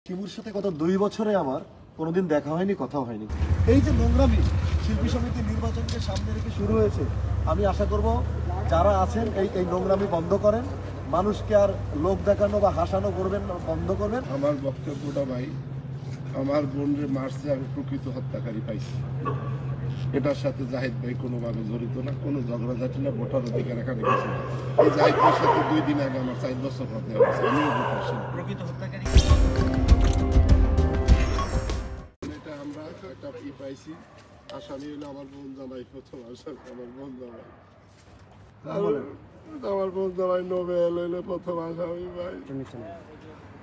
শিমুর সাথে গত 2 বছরে আমার কোনোদিন দেখা হয়নি, কথা হয়নি। এই যে নোংরামি শিল্পী সমিতি নির্বাচনকে সামনে রেখে শুরু হয়েছে, আমি আশা করব যারা আছেন এই নোংরামি বন্ধ করেন, মানুষকে আর লোক দেখানো বা হাসানো করবেন, বন্ধ করবেন। আমার বক্তব্যটা ভাই, আমার বোনরে মারছে, আমি প্রকৃত হত্যাকারী পাইছি। এটার সাথে জাহিদ ভাই কোনোভাবে জড়িত না, কোনো ঝগড়াঝাটি না, ভোটার অধিকার এখানে কিছু না। এই জাহিদ ভাইয়ের সাথে 2 দিন আগে আমার 4 বছর হতে হয়েছে, আমিও ভোটার প্রকৃত হত্যাকারী। এটা আমরা একটা পাইছি, আসামি হলো আমার বোন জামাই, প্রথম আসামি আমার বোন জামাই। আমার বোন জামাই নোবেল হইলো প্রথম আসামি ভাই।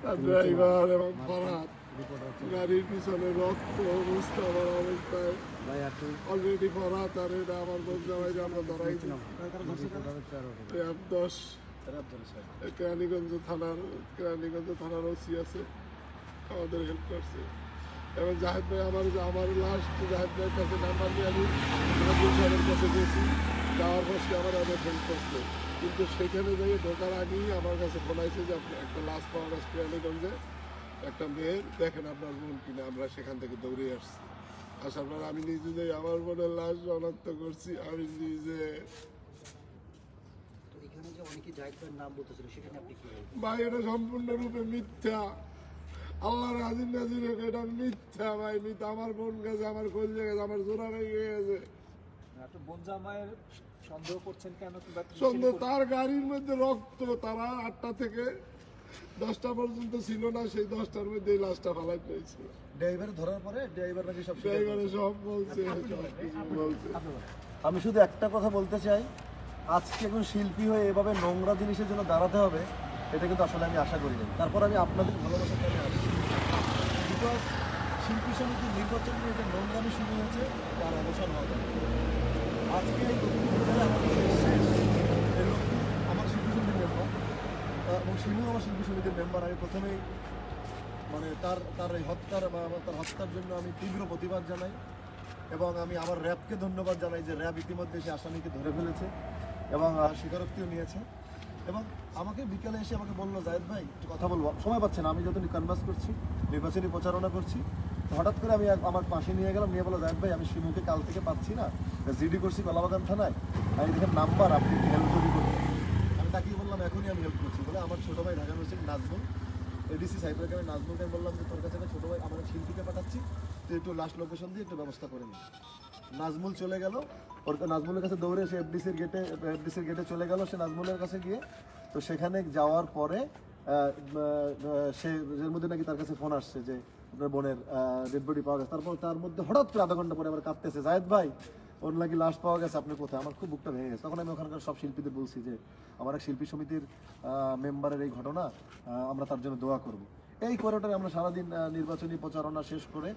তার ড্রাইভার এবং ফরহাদ, গাড়ির পিছনে রক্ত অবস্থা, আমার অবস্থায় অলরেডি ফরহাদ আর এটা আমার বোন জামাই আমরা ধরাইছি। কেরানীগঞ্জ থানার ওসি আছে, আমাদের হেল্প করছে। এবং জাহেদ ভাই আমার লাস্ট জাহেদ ভাইয়ের কাছে নাম্বার নিয়ে আমি নাজমুল সাহেবের কাছে গেছি, যাওয়ার পরে আমার অনেক হেল্প করছে। কিন্তু সেখানে যাই ঢোকার আগেই আমার কাছে ফোন আসছে যে আপনি একটা লাশ পাওয়া গেছে কেরানীগঞ্জে, একটা মেয়ের, দেখেন আপনার বোন কিনা। আমরা সেখান থেকে দৌড়ে আসছি, আসার পর আমি নিজে যাই আমার বোনের লাশ শনাক্ত করছি। আমি নিজে ভাই, এটা সম্পূর্ণরূপে মিথ্যা। আল্লাহর আজিজ নাজির এটা মিথ্যা ভাই, মিথ্যা। আমার বোন গেছে, আমার কলজে গেছে, আমার জোড়া ভেঙে গেছে। বোন জামাইয়ের সন্দেহ করছেন কেন? সন্দেহ, তার গাড়ির মধ্যে রক্ত, তারা 8টা থেকে 10টা পর্যন্ত ছিল না, সেই 10টার মধ্যে এই লাশটা ফালাই পেয়েছিল। ড্রাইভার ধরার পরে ড্রাইভার নাকি সব ড্রাইভারে সব বলছে। আমি শুধু একটা কথা বলতে চাই, আজকে একজন শিল্পী হয়ে এভাবে নোংরা জিনিসের জন্য দাঁড়াতে হবে, এটা কিন্তু আসলে আমি আশা করি না। তারপর আমি আপনাদের ভালোবাসার কারণে আসছি, বিকজ শিল্পী সমিতির নির্বাচন নিয়ে যে নোংরামি শুরু হয়েছে তার অবসান হবে। আজকে এই লোকটি আমার শিল্পী সমিতির মেম্বার এবং শিমু আমার শিল্পী সমিতির মেম্বার। আমি প্রথমেই তার এই হত্যার তার হত্যার জন্য আমি তীব্র প্রতিবাদ জানাই এবং আমি আমার র্যাবকে ধন্যবাদ জানাই যে র্যাব ইতিমধ্যে সে আসামিকে ধরে ফেলেছে এবং স্বীকারোক্তিও নিয়েছে। এবং আমাকে বিকেলে এসে আমাকে বললো, জায়েদ ভাই একটু কথা বলবো, সময় পাচ্ছে না, আমি যত কনভার্স করছি, নির্বাচনী প্রচারণা করছি। হঠাৎ করে আমি আমার পাশে নিয়ে গেলাম, নিয়ে বললো, জায়েদ ভাই আমি শিমুকে কাল থেকে পাচ্ছি না, জিডি করছি কলাবাগান থানায়, আমি দেখেন নাম্বার, আপনি একটু হেল্প যদি করবেন। আমি তাকেই বললাম এখনই আমি হেল্প করছি বলে আমার ছোটো ভাই ঢাকা ইউনিভার্সিটি নাজমুল, এডিসি সাইবারকে আমি নাজমুলকে বললাম যে তোর কাছে একটা ছোটো ভাই আমার শিল্পীকে পাঠাচ্ছি, তুই একটু লাস্ট লোকেশন দিয়ে একটু ব্যবস্থা করে নি। নাজমুল চলে গেল, নাজমুলের কাছে দৌড়ে সে এফডিসির গেটে চলে গেল। সে নাজমুলের কাছে গিয়ে, তো সেখানে যাওয়ার পরে সে এর মধ্যে নাকি তার কাছে ফোন আসছে যে আপনার বোনের ডেড বডি পাওয়া গেছে। তারপর তার মধ্যে হঠাৎ করে আধা ঘন্টা পরে আবার কাঁদতেছে, জায়েদ ভাই ওর নাকি লাশ পাওয়া গেছে, আপনি কোথায়? আমার খুব বুকটা ভেঙে গেছে। তখন আমি ওখানকার সব শিল্পীদের বলছি যে আমার এক শিল্পী সমিতির মেম্বারের এই ঘটনা, আমরা তার জন্য দোয়া করব। এই কোয়ার্টারে আমরা সারাদিন নির্বাচনী প্রচারণা শেষ করে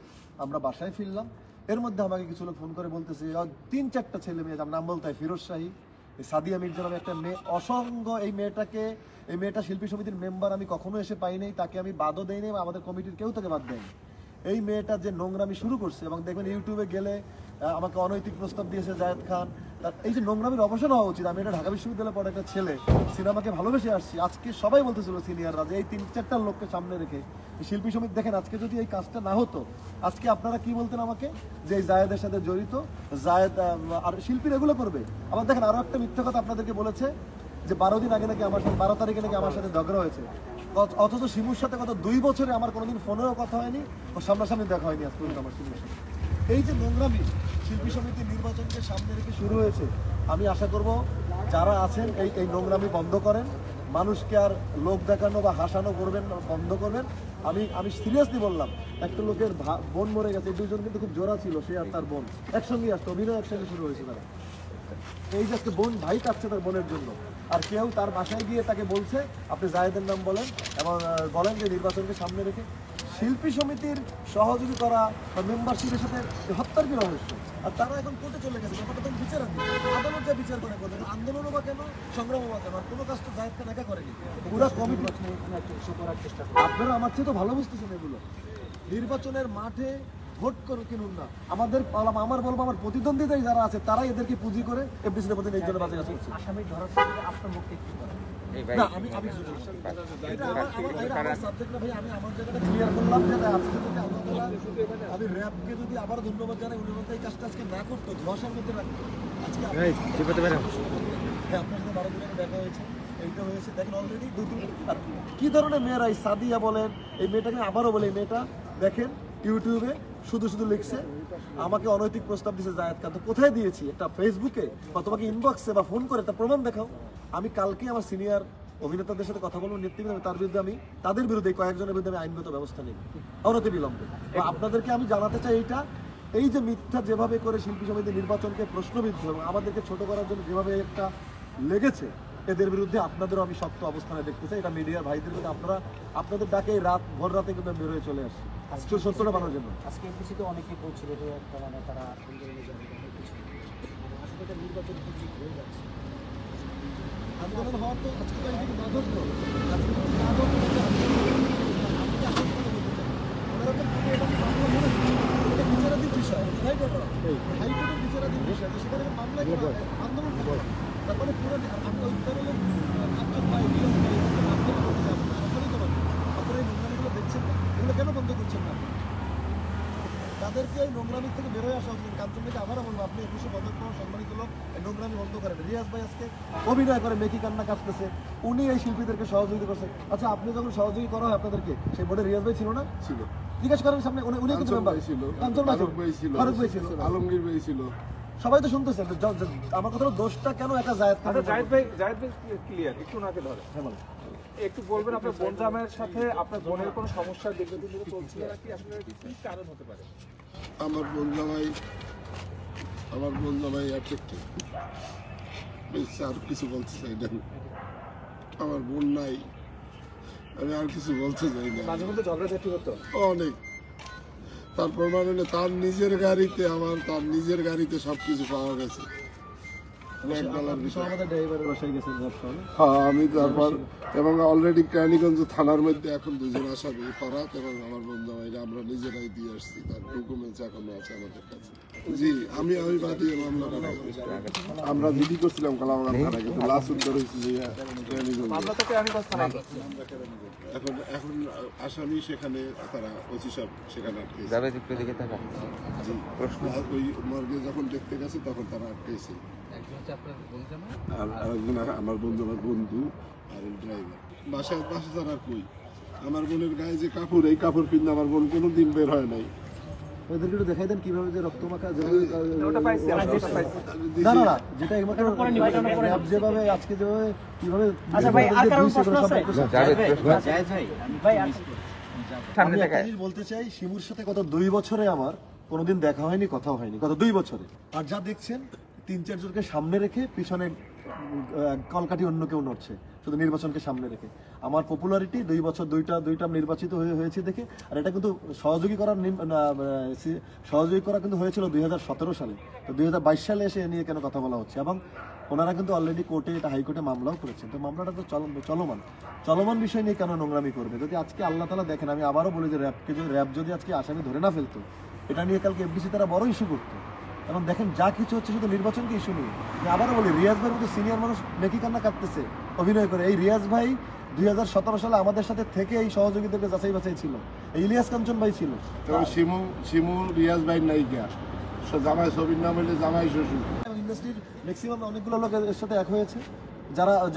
আমরা বাসায় ফিরলাম। এর মধ্যে আমাকে কিছু লোক ফোন করে বলতেছে 3-4টা ছেলে মেয়ে, নাম বলতে হয় ফিরোজ শাহী, সাদিয়া মির্জা নামে একটা মেয়ে, অসংখ্য। এই মেয়েটা শিল্পী সমিতির মেম্বার, আমি কখনো এসে পাই নাই, তাকে আমি বাদও দেয়নি, আমাদের কমিটির কেউ তাকে বাদ দেয়নি। এই মেয়েটা যে নোংরামি শুরু করছে, এবং দেখবেন ইউটিউবে গেলে আমাকে অনৈতিক প্রস্তাব দিয়েছে জায়েদ খান, তার এই যে নোংরামির অবসান হওয়া উচিত। আমি এটা ঢাকা বিশ্ববিদ্যালয়ে পড়ে একটা ছেলে, সিনেমাকে ভালোবেসে আসছি। আজকে সবাই বলতেছিল সিনিয়ররা যে এই 3-4টা লোককে সামনে রেখে শিল্পী সমিতি, দেখেন আজকে যদি এই কাজটা না হতো, আজকে আপনারা কি বলতেন আমাকে যে এই জায়েদের সাথে জড়িত, জায়েদ আর শিল্পীর এগুলো করবে। আবার দেখেন আরো একটা মিথ্যা কথা আপনাদেরকে বলেছে যে 12 দিন আগে নাকি আমার সাথে, 12 তারিখে নাকি আমার সাথে ঝগড়া হয়েছে। অথচ শিমুর সাথে গত 2 বছরে আমার কোনোদিন ফোনেও কথা হয়নি, ও সামনাসামনি দেখা হয়নি আজ পর্যন্ত আমার শিমুর সাথে। এই যে নোংরামি শিল্পী সমিতির নির্বাচনকে সামনে রেখে শুরু হয়েছে, আমি আশা করব যারা আছেন এই নোংরামি বন্ধ করেন, মানুষকে আর লোক দেখানো বা হাসানো করবেন, বন্ধ করবেন। আমি সিরিয়াসলি বললাম, একটা লোকের বোন মরে গেছে, এই দুজন কিন্তু খুব জোড়া ছিল, সে আর তার বোন একসঙ্গে আসতো, অভিনয় একসঙ্গে শুরু হয়েছে তারা। এই যে একটা বোন, ভাই কাঁদছে তার বোনের জন্য, আর কেউ তার বাসায় গিয়ে তাকে বলছে আপনি জায়েদের নাম বলেন এবং বলেন যে নির্বাচনকে সামনে রেখে শিল্পী সমিতির সহযোগী করা বা মেম্বারশিপের সাথে হত্যার কি রহস্য। আর তারা এখন কোর্টে চলে গেছে, ব্যাপারটা তো বিচার আছে, আদালত যা বিচার করে করবেন, আন্দোলনও বা কেন, সংগ্রামও বা কেন, আর কোনো কাজ তো জায়েদ খান একা করেনি, পুরা কমিটি করার চেষ্টা করে। আপনারা আমার চেয়ে তো ভালো বুঝতেছেন এগুলো। নির্বাচনের মাঠে ভোট কিনুন না, আমার বলবো আমার প্রতিদ্বন্দ্বিতায় যারা আছে তারাই এদেরকে পুঁজি করে এফডিসির প্রতি এই জন্য বাজে কাজ করছে। আসামি ধরার আপনার মুক্তি কি করেন? না আমি এটা আমার সাবজেক্ট না ভাই, আমি আমার জায়গাটা ক্লিয়ার করলাম যে আজকে যদি আল্লাহ তাআলা আমি র‍্যাবকে যদি আবার ধন্যবাদ জানাই, উনি মধ্যে এই কাজটা আজকে না করতো, ধোঁয়াশার মধ্যে রাখতো আজকে হ্যাঁ আপনার সাথে 12 দিন আগে দেখা হয়েছে, এইটা হয়েছে দেখেন অলরেডি কি ধরনের মেয়েরা, এই সাদিয়া বলেন, এই মেয়েটাকে আবারও বলে, এই মেয়েটা দেখেন ইউটিউবে শুধু শুধু লিখছে আমাকে অনৈতিক প্রস্তাব দিয়েছে জায়েদ খান। তো কোথায় দিয়েছি? একটা ফেসবুকে বা তোমাকে ইনবক্সে বা ফোন করে একটা প্রমাণ দেখাও। আমি কালকে আমার সিনিয়র অভিনেতাদের সাথে কথা বলবো নেতৃত্বে, তার বিরুদ্ধে আমি তাদের বিরুদ্ধে কয়েকজনের বিরুদ্ধে আমি আইনগত ব্যবস্থা নিই অনতি বিলম্বে। বা আপনাদেরকে আমি জানাতে চাই এইটা, এই যে মিথ্যা যেভাবে করে শিল্পী সমিতি নির্বাচনকে প্রশ্নবিদ্ধ এবং আমাদেরকে ছোট করার জন্য যেভাবে একটা লেগেছে, এদের বিরুদ্ধে আপনাদেরও আমি শক্ত অবস্থানে দেখতে চাই। এটা মিডিয়ার ভাইদের বিরুদ্ধে আপনারা আপনাদের ডাকে রাত ভোর রাতে কিন্তু বের হয়ে চলে আসছে সত্যটা বানানোর জন্য। আজকে এমপিসিতে অনেকেই বলছিল যে একটা মানে তারা আন্দোলনে যাবে, অনেক কিছু আসলে এটা নির্বাচন ঠিক হয়ে যাচ্ছে। আন্দোলন হওয়ার তো আজকে তো এইদিকে না ধরতো, আজকে যদি না ধরতো আপনি আসল কথা বলতে চান ওনারা তো এটা মামলা করেছে, এটা বিচারাধীন বিষয়, হাইকোর্টের বিচারাধীন বিষয়, তো সেখানে মামলা করে আন্দোলন করে তারপরে পুরো আমি ওই প্যানেলের আপনার ভাই রিয়াজ ভাই আন্দোলন করতে যাবো না, সকলেই তো পারবে। আপনারা এই নোংরামিগুলো দেখছেন না, এগুলো কেন বন্ধ করছেন না? তাদেরকে এই নোংরামি থেকে বেরোয় আসা উচিত। কাঞ্চন ভাইকে আবারও বলবো, আপনি 21 পদক পাওয়া সম্মানিত লোক, এই নোংরামি বন্ধ করেন। রিয়াজ ভাই আজকে অভিনয় করে মেকি কান্না কাটতেছে, উনি এই শিল্পীদেরকে সহযোগিতা করছে। আচ্ছা আপনি যখন সহযোগী করা হয় আপনাদেরকে, সেই বোর্ডে রিয়াজ ভাই ছিল না? ছিল। জিজ্ঞাসা করেন সামনে, উনি কিন্তু মেম্বার ছিল, কাঞ্চন ভাই ছিল, ফারুক ভাই ছিল, আলমগীর ভাই ছিল, সবাই তো শুনতেছেন। আমার কথা হলো দোষটা কেন একা জায়েদ খান? জায়েদ ভাই ক্লিয়ার, একটু নাকে ধরে হ্যাঁ বলেন। একটু বলবেন আপনার বোন জামাইয়ের সাথে আপনার বোনের কোনো সমস্যা দীর্ঘদিন ধরে চলছিল নাকি, আসলে কি কারণ হতে পারে? আমার বোন জামাই অ্যাট্রাক্টিভ, আর কিছু বলতে চাই না। আমার বোন নাই, আমি আর কিছু বলতে চাই না। মাঝে মধ্যে ঝগড়াঝাটি হতো অনেক, তারপর মানে তার নিজের গাড়িতে সবকিছু পাওয়া গেছে। আমাদের ড্রাইভারের বাসায় গেছেন হ্যাঁ আমি তারপর, এবং অলরেডি কেরানীগঞ্জ থানার মধ্যে এখন 2 জন আসামি, ফরাত এবং আমার বন্ধু ভাইরা আমরা নিজেরাই দিয়ে আসছি, তার ডকুমেন্টস এখনো আছে আমাদের কাছে। জি আমি বাদিয়ে মামলা আমরা জিডি করছিলাম কালামাগান থানায়, কিন্তু লাশ উদ্ধার হয়েছিল কেরানীগঞ্জ। এখন আসামি সেখানে, তারা ওসি সাহেব সেখানে আটকেছে। জি প্রশ্ন ওই মর্গে যখন দেখতে গেছে তখন তারা আটকেছে। আর আরেকজন আমার বন্ধু আর ড্রাইভার বাসায় তারা কই। আমার বোনের গায়ে যে কাপড়, এই কাপড় পিন্ধে আমার বোন কোনোদিন বের হয় নাই। ওদেরকে একটু দেখাই দেন কিভাবে যে রক্তমাখা ওটা পাইছি, আমি যেটা পাইছি। না যেটা যেভাবে আজকে যেভাবে কিভাবে আমি একটা জিনিস বলতে চাই, শিমুর সাথে গত 2 বছরে আমার কোনোদিন দেখা হয়নি, কথাও হয়নি গত 2 বছরে। আর যা দেখছেন 3-4 জনকে সামনে রেখে পিছনে কলকাঠি অন্য কেউ নড়ছে, শুধু নির্বাচনকে সামনে রেখে। আমার পপুলারিটি 2 বছর দুইটা নির্বাচিত হয়েছে দেখে। আর এটা কিন্তু সহযোগী করা কিন্তু হয়েছিল 2017 সালে। তো 2022 সালে এসে এ নিয়ে কেন কথা বলা হচ্ছে? এবং ওনারা কিন্তু অলরেডি কোর্টে, এটা হাইকোর্টে মামলাও করেছেন। তো মামলাটা তো চলমান বিষয় নিয়ে কেন নোংরামি করবে? যদি আজকে আল্লাহ তাআলা দেখেন, আমি আবারও বলি যে র্যাব যদি আজকে আসামি ধরে না ফেলতো, এটা নিয়ে কালকে এফডিসি তারা বড় ইস্যু করতো। এবং দেখেন যা কিছু হচ্ছে শুধু নির্বাচনকে ইস্যু নিয়ে। আমি আবারও বলি, রিয়াজ ভাইয়ের মতো সিনিয়র মানুষ মেকি কান্না কাটতেছে অভিনয় করে। এই রিয়াজ ভাই 2017 সালে আমাদের সাথে থেকে এই সহযোগীদেরকে যাচাই বাছাই ছিল। এই ইলিয়াস কাঞ্চন ভাই ছিল, শিমু রিয়াজ ভাই নায়িকা, জামাই ছবির নাম হলে জামাই শ্বশুর। ইন্ডাস্ট্রির ম্যাক্সিমাম অনেকগুলো লোক এর সাথে এক হয়েছে,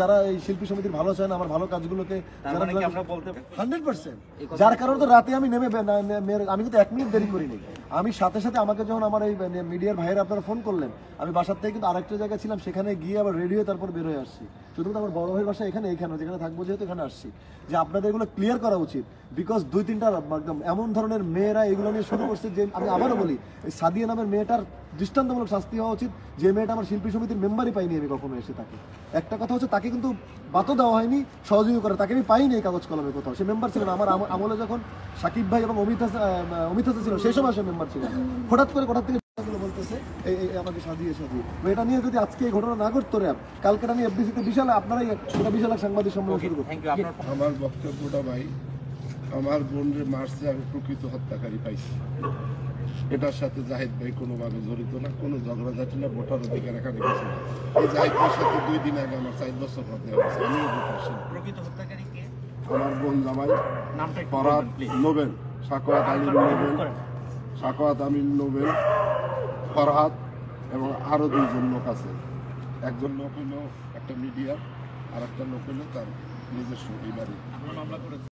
যারা এই শিল্পী সমিতির ভালো চায় না, আমার ভালো কাজগুলোকে 100%। যার কারণে তো রাতে আমি আমি কিন্তু 1 মিনিট দেরি করিনি। আমি সাথে আমাকে যখন আমার এই মিডিয়ার ভাইয়েরা আপনারা ফোন করলেন, আমি বাসার থেকে কিন্তু আরেকটা জায়গায় ছিলাম, সেখানে গিয়ে আবার রেডি হয়ে তারপর বের হয়ে আসছি। শুধু আমার বড় ভাইয়ের বাসা এইখানে যেখানে থাকবো, যেহেতু এখানে আসছি, যে আপনাদের এগুলো ক্লিয়ার করা উচিত। বিকজ 2-3টা একদম এমন ধরনের মেয়েরা এগুলো নিয়ে শুরু করছে যে আমি আবারও বলি, এই সাদিয়া নামের মেয়েটার দৃষ্টান্তমূলক শাস্তি হওয়া উচিত। যে মেয়েটা আমার শিল্পী সমিতির মেম্বারই পাইনি আমি কখনো এসে তাকে। একটা কথা হচ্ছে, তাকে কিন্তু বাতও দেওয়া হয়নি সহযোগী করে, তাকে আমি পাইনি এই কাগজ কলমে কোথাও। সে মেম্বার ছিল না আমার আমলে, যখন সাকিব ভাই এবং অমিত হাসান ছিল সেই সময় সে মেম্বার ছিল। হঠাৎ থেকে বলতেছে আমাকে সাজিয়ে এটা নিয়ে যদি আজকে এই ঘটনা না করতো র্যাব, কালকে আমি এফডিসিতে বিশাল আপনারাই বিশাল এক সাংবাদিক সম্মেলন শুরু করতেন। আমার বক্তব্যটা ভাই, আমার বোনের মার্চে আমি প্রকৃত হত্যাকারী পাইছি। এটার সাথে জাহিদ ভাই কোনোভাবে জড়িত না, কোনো ঝগড়াঝাটি না, ভোটার অধিকার এখানে কিছু না। এই জাহিদ ভাইয়ের সাথে 2 দিন আগে আমার 4 বছর হতে হয়েছে, আমিও ভোটার। প্রকৃত হত্যাকারী কে? আমার বোন জামাই নামটা একটু ফরহাদ বলবেন, please। Nobel, Sakhawat Amin Nobel, Sakhawat Amin Nobel, Farhad এবং আরো 2 জন লোক আছে। একজন লোক হইল একটা মিডিয়া, আর একটা লোক হইল তার নিজস্ব এই বাড়ি। আপনারা মামলা করেছেন?